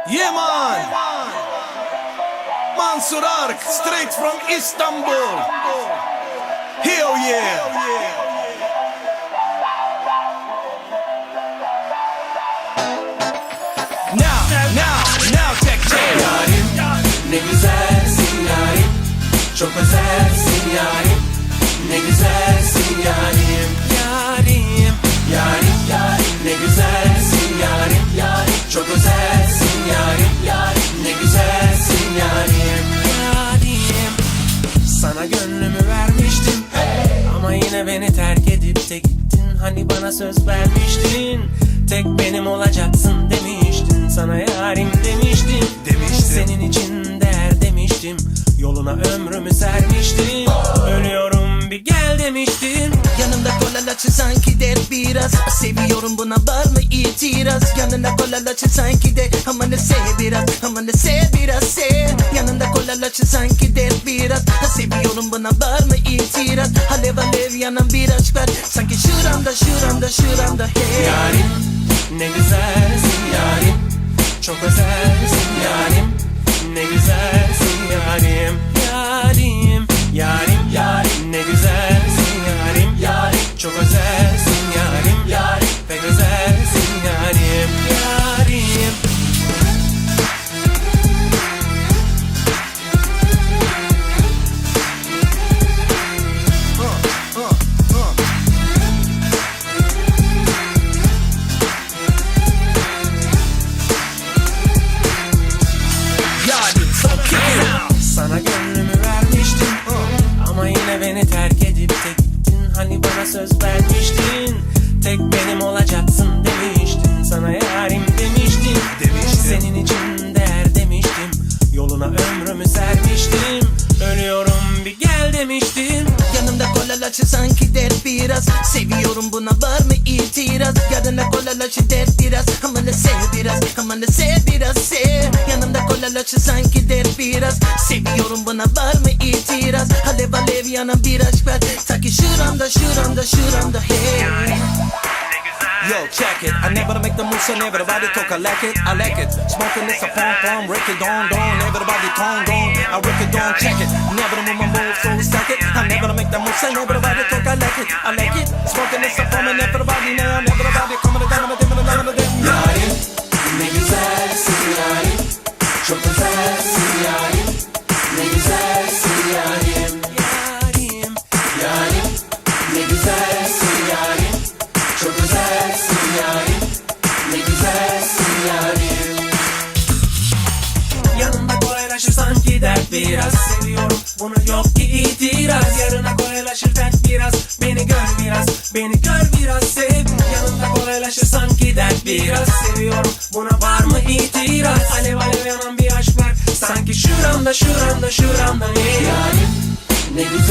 Yeah man, Mansur Ark, straight from Istanbul. Hell yeah. Now check. Yarim, ne güzelsin yarim. Çok özelsin yarim. Ne güzelsin yarim. Yarim, yarim, yarim. Ne güzelsin yarim. Yarim, çok özelsin yarim. Yarim, ne güzelsin yarim. Yarim, sana gönlümü vermiştim. Ama yine beni terk edip de gittin. Hani bana söz vermiştin. Tek benim olacaksın demiştin. Sana yarim demiştim. Senin için değer demiştim. Yoluna ömrümü sermiştim. Ölüyorum bir gel demiştim. Yanımda kolalaçı sanki der biraz. Seviyorum buna var mı itiraz? Yanında kolalaçı sanki de ama ne sev biraz. Ama ne sev biraz sev. Yanında kolalaçı sanki der biraz. Seviyorum buna var mı itiraz? Alev alev yanan bir aşk var. Sanki şuramda hey. Yarim, ne güzelsin yarim. Çok özelsin yarim. Ne güzelsin yarim. Yarim, yarim, yarim. Ne güzelsin yarim. Yarim, çok özelsin yarim. Yarim, pek özelsin yarim. Yarim. Sana gönlümü vermiştim. Ama yine beni terk edip de gittin. Hani bana söz vermiştin. Tek benim olacaksın demiştin. Sana yarim demiştim. Senin için değer demiştim. Yoluna ömrümü sermiştim. Ölüyorum bir gel demiştim. Yanımda kolalaçı sanki der biraz. Seviyorum buna var mı itiraz? Yanında kolalaçı der biraz. Ama ne sev biraz. Ama ne sev biraz sev. Yanımda kolalaçı sanki der biraz. Seviyorum buna var mı itiraz? Alev alev yanan bir aşk var. Ta ki şuramda hey. Yo, check it. I never make the move, so everybody talk. I like it. Smoking this a pom, wreck it, don. Everybody tone, I wreck it, don. Check it. Never move my move, so stack it. I never make the move, so everybody talk. I like it. Smoking this a pom, and everybody now, everybody coming down, Yarim, ne güzelsin yarim. Çok özelsin yarim. Ne güzelsin yarim. Yarim, yarim. Ne güzelsin yarim. Çok özelsin yarim. Ne güzelsin yarim. Yanımda kolaylaşırsan gider biraz. Seviyorum bunu yok ki itiraz. Yarına kolaylaşır dert biraz. Beni gör biraz. Beni gör biraz sev. Yanımda kolaylaşırsan gider biraz. Seviyorum buna var mı itiraz? Alev alev yanan bir aşk var. Sanki şuramda hey. Yarim, ne güzel